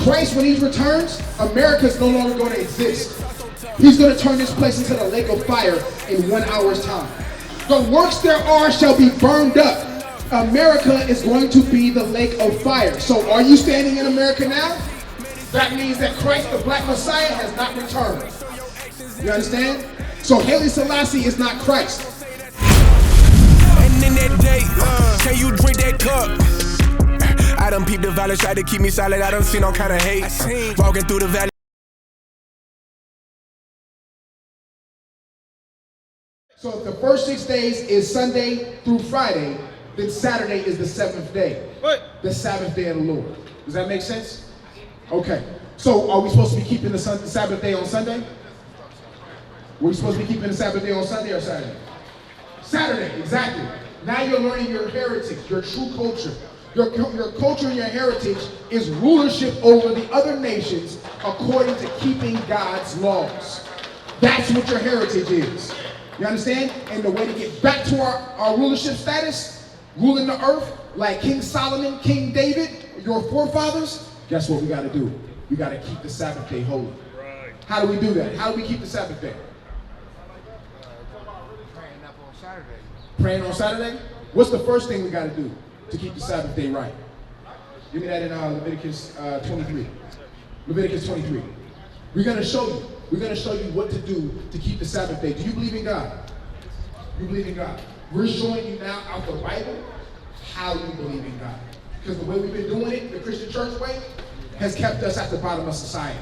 Christ, when he returns, America's no longer going to exist. He's going to turn this place into the lake of fire in 1 hour's time. The works there are shall be burned up. America is going to be the lake of fire. So are you standing in America now? That means that Christ, the Black Messiah, has not returned. You understand? So Haile Selassie is not Christ. And in that day, can you drink that cup? I done peeped the valley, tried to keep me silent. I done seen all kind of hate. Walking through the valley. So if the first 6 days is Sunday through Friday, then Saturday is the 7th day. What? The Sabbath day of the Lord. Does that make sense? Okay. So are we supposed to be keeping the Sabbath day on Sunday? Were we supposed to be keeping the Sabbath day on Sunday or Saturday? Saturday, exactly. Now you're learning your heritage, your true culture. Your culture and your heritage is rulership over the other nations according to keeping God's laws. That's what your heritage is. You understand? And the way to get back to our rulership status, ruling the earth, like King Solomon, King David, your forefathers, guess what we got to do? We got to keep the Sabbath day holy. Right. How do we do that? How do we keep the Sabbath day? Praying up on Saturday. Praying on Saturday? What's the first thing we got to do to keep the Sabbath day right? Give me that in Leviticus 23. Leviticus 23. We're going to show you. We're going to show you what to do to keep the Sabbath day. Do you believe in God? You believe in God. We're showing you now out the Bible how you believe in God. Because the way we've been doing it, the Christian church way, has kept us at the bottom of society.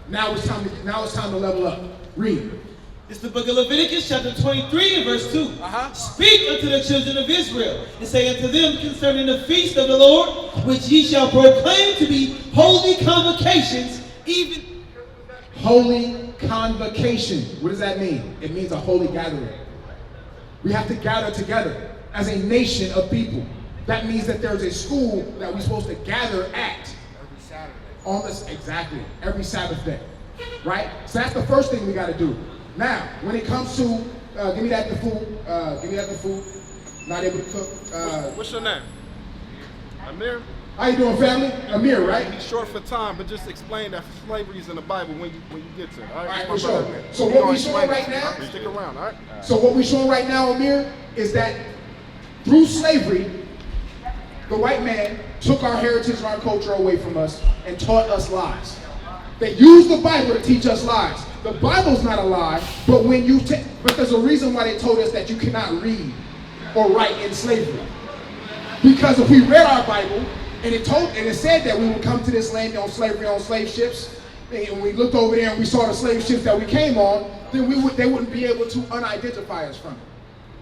Now it's time to level up. Read. It's the book of Leviticus, chapter 23 and verse 2. Speak unto the children of Israel, and say unto them concerning the feast of the Lord, which ye shall proclaim to be holy convocations, even... Holy convocation. What does that mean? It means a holy gathering. We have to gather together as a nation of people. That means that there's a school that we're supposed to gather at. Every Saturday. On this, exactly, every Sabbath day. Right? So that's the first thing we got to do. Now, when it comes to, give me that the food. Give me that the food. Not able to cook. What's your name? Amir? How you doing, family? Amir, right? He's short for time, but just explain that slavery is in the Bible when you get to it. All right, for sure. So what we're showing right now, stick around, all right? So what we're showing right now, Amir, is that through slavery, the white man took our heritage and our culture away from us and taught us lies. They used the Bible to teach us lies. The Bible's not a lie, but but there's a reason why they told us that you cannot read or write in slavery. Because if we read our Bible, and it said that we would come to this land on slavery on slave ships, and we looked over there and we saw the slave ships that we came on, then they wouldn't be able to unidentify us from it.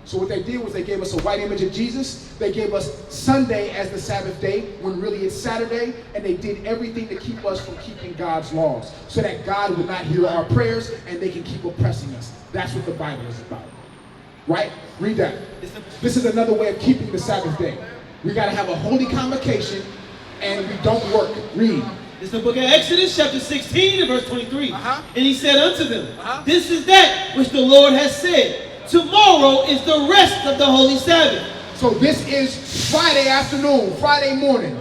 So what they did was they gave us a white image of Jesus. They gave us Sunday as the Sabbath day, when really it's Saturday, and they did everything to keep us from keeping God's laws, so that God would not hear our prayers and they can keep oppressing us. That's what the Bible is about. Right? Read that. This is another way of keeping the Sabbath day. We got to have a holy convocation, and we don't work. Read. It's the book of Exodus, chapter 16 and verse 23. And he said unto them, this is that which the Lord has said. Tomorrow is the rest of the holy Sabbath. So this is Friday afternoon, Friday morning.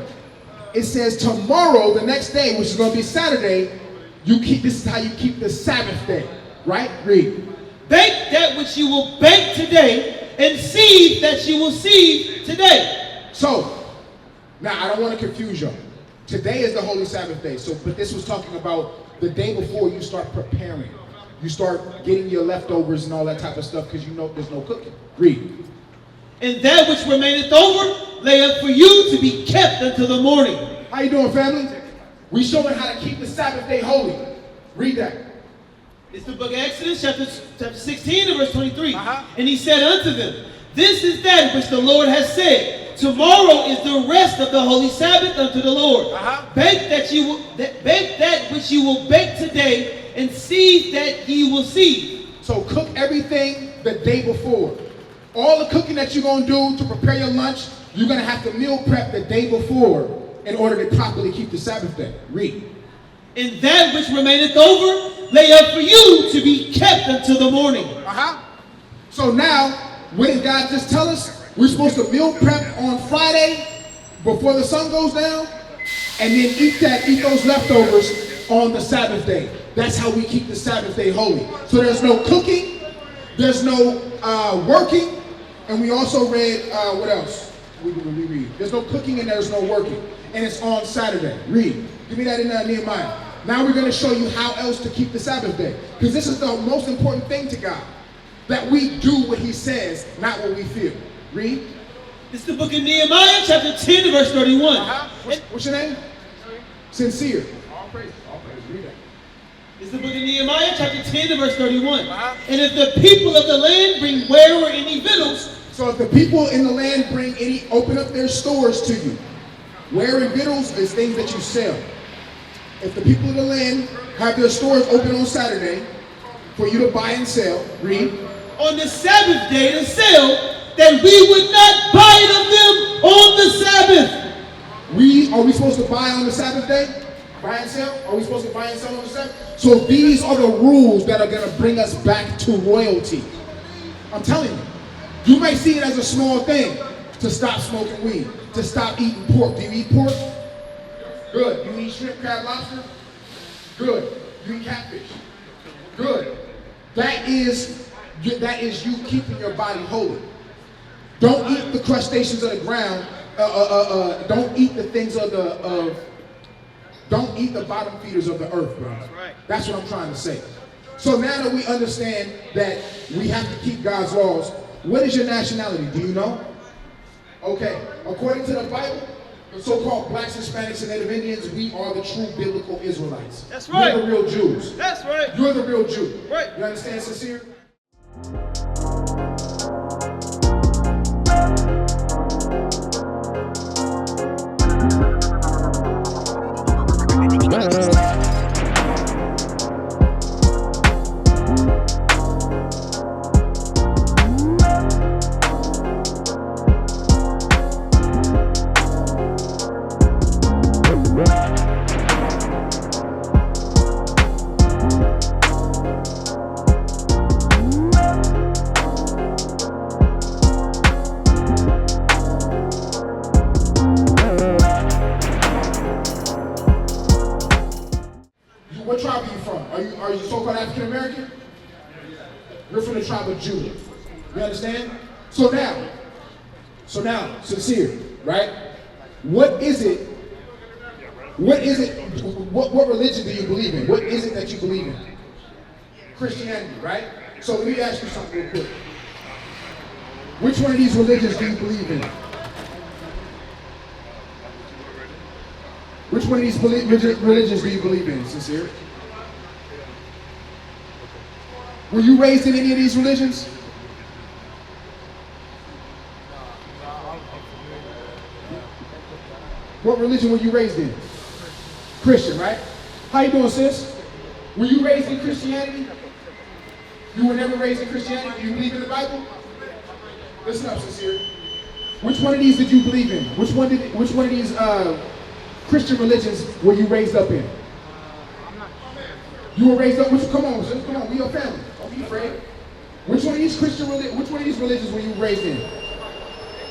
It says tomorrow, the next day, which is going to be Saturday, this is how you keep the Sabbath day. Right? Read. Bake that which you will bake today, and seethe that you will seethe today. So, now I don't want to confuse you. Today is the Holy Sabbath day. But this was talking about the day before you start preparing. You start getting your leftovers and all that type of stuff because you know there's no cooking. Read. And that which remaineth over, lay up for you to be kept until the morning. How you doing, family? We showing how to keep the Sabbath day holy. Read that. It's the book of Exodus, chapter 16 and verse 23. And he said unto them, this is that which the Lord has said. Tomorrow is the rest of the holy Sabbath unto the Lord. Bake that which you will bake today, and seethe that ye will seethe. So cook everything the day before. All the cooking that you're going to do to prepare your lunch, you're going to have to meal prep the day before in order to properly keep the Sabbath day. Read. And that which remaineth over, lay up for you to be kept until the morning. So now, what did God just tell us? We're supposed to meal prep on Friday before the sun goes down and then eat those leftovers on the Sabbath day. That's how we keep the Sabbath day holy. So there's no cooking, there's no working, and we also read, what else? We read. There's no cooking and there's no working. And it's on Saturday. Read. Give me that in Nehemiah. Now we're going to show you how else to keep the Sabbath day. Because this is the most important thing to God. That we do what he says, not what we feel. Read. It's the book of Nehemiah, chapter 10, verse 31. What's your name? Sincere. All praise. Read that. It's the book of Nehemiah, chapter 10, verse 31. And if the people of the land bring ware or any victuals. So if the people in the land open up their stores to you, ware and victuals is things that you sell. If the people of the land have their stores open on Saturday for you to buy and sell, read. On the Sabbath day to sell, that we would not buy it of them on the Sabbath. Are we supposed to buy on the Sabbath day? Buy and sell? Are we supposed to buy and sell on the Sabbath? So these are the rules that are going to bring us back to royalty. I'm telling you. You might see it as a small thing to stop smoking weed, to stop eating pork. Do you eat pork? Good. You eat shrimp, crab, lobster? Good. You eat catfish? Good. That is you keeping your body holy. Don't eat the crustaceans of the ground. Don't eat the things don't eat the bottom feeders of the earth, bro. That's what I'm trying to say. So now that we understand that we have to keep God's laws, what is your nationality? Do you know? Okay. According to the Bible, the so-called blacks, Hispanics, and Native Indians, we are the true biblical Israelites. That's right. You're the real Jews. That's right. You're the real Jew. Right. You understand, Sincere? What tribe are you from? Are you so-called African American? You're from the tribe of Judah. You understand? So now, Sincere, right? What religion do you believe in? What is it that you believe in? Christianity, right? So let me ask you something real quick. Which one of these religions do you believe in? Which one of these religions do you believe in, Sincere? Were you raised in any of these religions? What religion were you raised in? Christian, right? How you doing, sis? Were you raised in Christianity? You were never raised in Christianity? Do you believe in the Bible? Listen up, Sincere. Which one of these did you believe in? Which one of these Christian religions were you raised up in? You were raised up. Come on, sis. Come on. We your family. Don't be afraid. Which one of these religions were you raised in?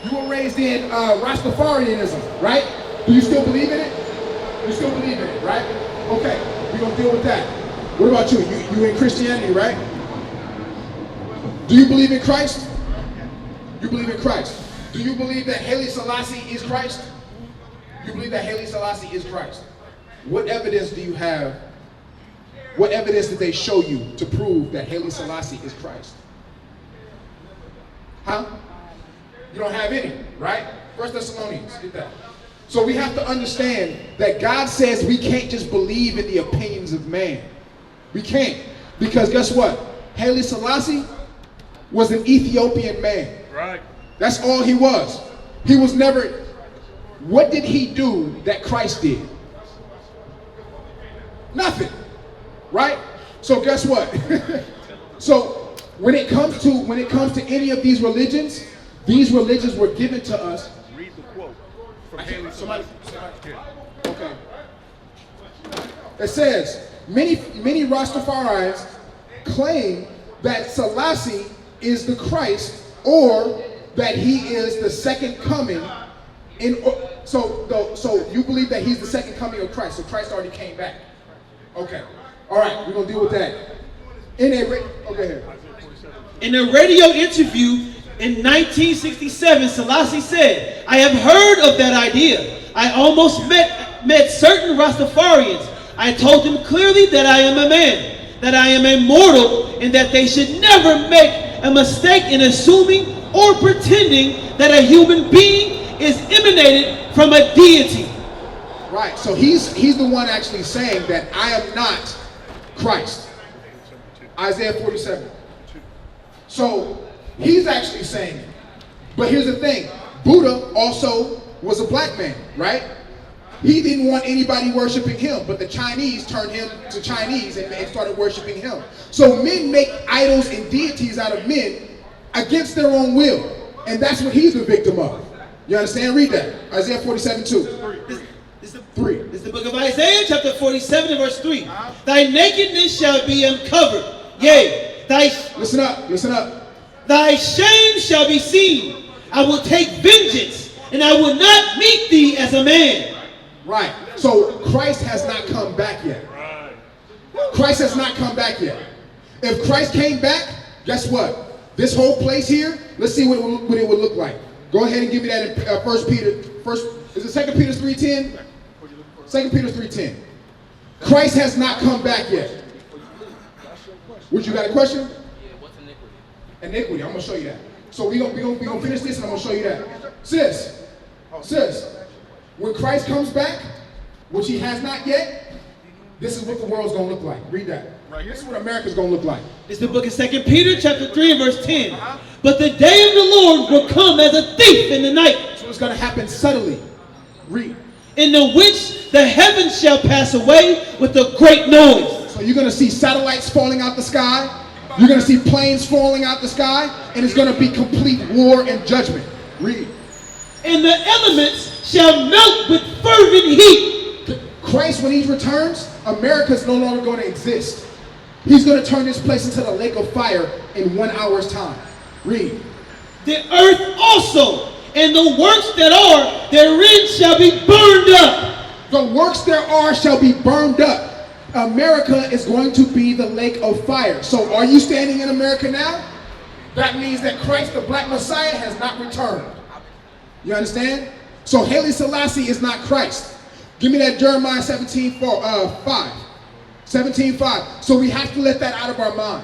You were raised in Rastafarianism, right? Do you still believe in it? You still believe in it, right? Okay, we're gonna deal with that. What about you? You in Christianity, right? Do you believe in Christ? You believe in Christ. Do you believe that Haile Selassie is Christ? You believe that Haile Selassie is Christ. What evidence do you have? What evidence did they show you to prove that Haile Selassie is Christ? Huh? You don't have any, right? 1 Thessalonians, get that. So we have to understand that God says we can't just believe in the opinions of man. We can't. Because guess what? Haile Selassie was an Ethiopian man. Right. That's all he was. He was never... What did he do that Christ did? Nothing. Right? So guess what? So when it comes to any of these religions were given to us. Read the quote from Haile Selassie. Okay. It says, many Rastafarians claim that Selassie is the Christ, or that he is the second coming So you believe that he's the second coming of Christ. So Christ already came back. Okay. All right. We're gonna deal with that. In a radio interview in 1967, Selassie said, "I have heard of that idea. I almost met certain Rastafarians. I told them clearly that I am a man, that I am immortal, and that they should never make a mistake in assuming or pretending that a human being is emanated from a deity." Right. So he's the one actually saying that I am not Christ. Isaiah 47. So he's actually saying it. But here's the thing. Buddha also was a black man, right? He didn't want anybody worshiping him, but the Chinese turned him to Chinese and started worshiping him. So men make idols and deities out of men against their own will. And that's what he's the victim of. You understand? Read that. Isaiah 47:2. This is the book of Isaiah, chapter 47, and verse 3. Thy nakedness shall be uncovered. Yea, listen up. Thy shame shall be seen. I will take vengeance, and I will not meet thee as a man. Right. So Christ has not come back yet. Christ has not come back yet. If Christ came back, guess what? This whole place here, let's see what it would look like. Go ahead and give me that in 1 Peter. Is it 2 Peter 3:10? 2 Peter 3:10. Christ has not come back yet. Would you got a question? Yeah, what's iniquity? Iniquity. I'm gonna show you that. So we gonna finish this and I'm gonna show you that. Sis, when Christ comes back, which he has not yet, this is what the world's gonna look like. Read that. Right. This is what America's gonna look like. It's the book of 2 Peter, chapter 3, and verse 10. But the day of the Lord will come as a thief in the night. So it's gonna happen subtly. Read. In the which the heavens shall pass away with a great noise. So you're gonna see satellites falling out the sky. You're gonna see planes falling out the sky, and it's gonna be complete war and judgment. Read. And the elements shall melt with fervent heat. Christ, when he returns, America's no longer going to exist. He's going to turn this place into the lake of fire in 1 hour's time. Read. The earth also, and the works that are therein shall be burned up. The works there are shall be burned up. America is going to be the lake of fire. So are you standing in America now? That means that Christ, the black Messiah, has not returned. You understand? So Haile Selassie is not Christ. Give me that Jeremiah 17:5. 17:5. So we have to let that out of our mind,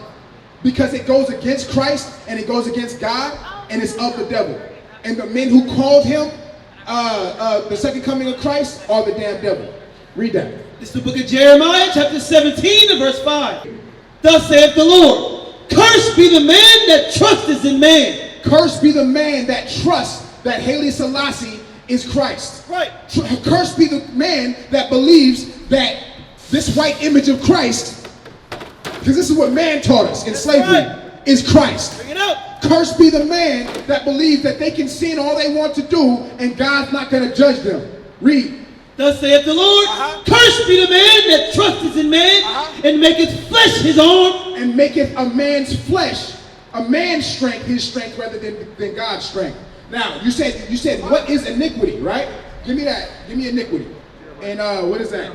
because it goes against Christ and it goes against God and it's of the devil. And the men who called him the second coming of Christ are the damn devil. Read that. It's the book of Jeremiah, chapter 17, and verse 5. Thus saith the Lord, cursed be the man that trusteth in man. Cursed be the man that trusts that Haile Selassie is Christ. Right. Cursed be the man that believes that this white image of Christ, because this is what man taught us in slavery, is Christ. Bring it up. Cursed be the man that believes that they can sin all they want to do and God's not going to judge them. Read. Thus saith the Lord, cursed be the man that trusteth in man and maketh flesh his arm. And maketh a man's flesh, a man's strength, his strength rather than God's strength. Now, you said what is iniquity, right? Give me that. Give me iniquity. And what is that?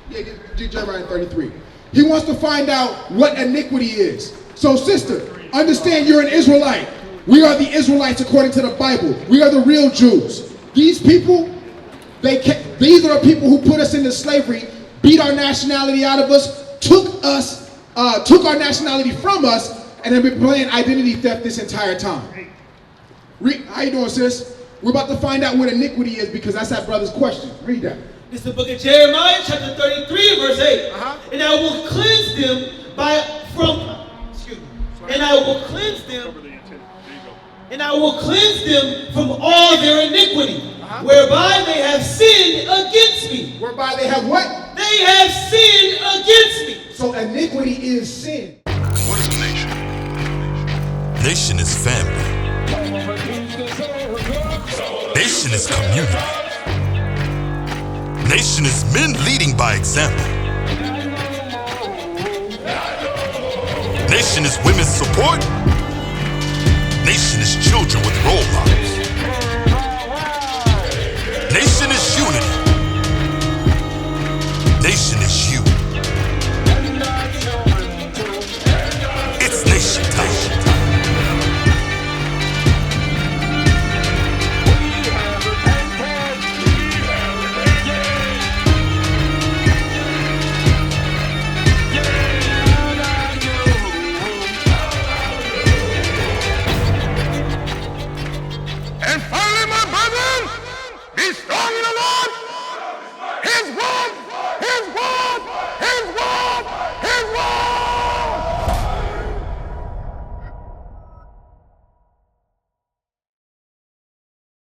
Yeah, Jeremiah 33. He wants to find out what iniquity is. So, sister, understand you're an Israelite. We are the Israelites according to the Bible. We are the real Jews. These people, these are the people who put us into slavery, beat our nationality out of us, took our nationality from us, and have been playing identity theft this entire time. How you doing, sis? We're about to find out what iniquity is, because that's that brother's question. Read that. It's the book of Jeremiah, chapter 33, and verse 8. And I will cleanse them and I will cleanse them from all their iniquity, whereby they have sinned against me. Whereby they have what? They have sinned against me. So iniquity is sin. What is a nation? Nation is family. Nation is community. Nation is men leading by example. Nation is women's support. Nation is children with role models. Nation is unity. Nation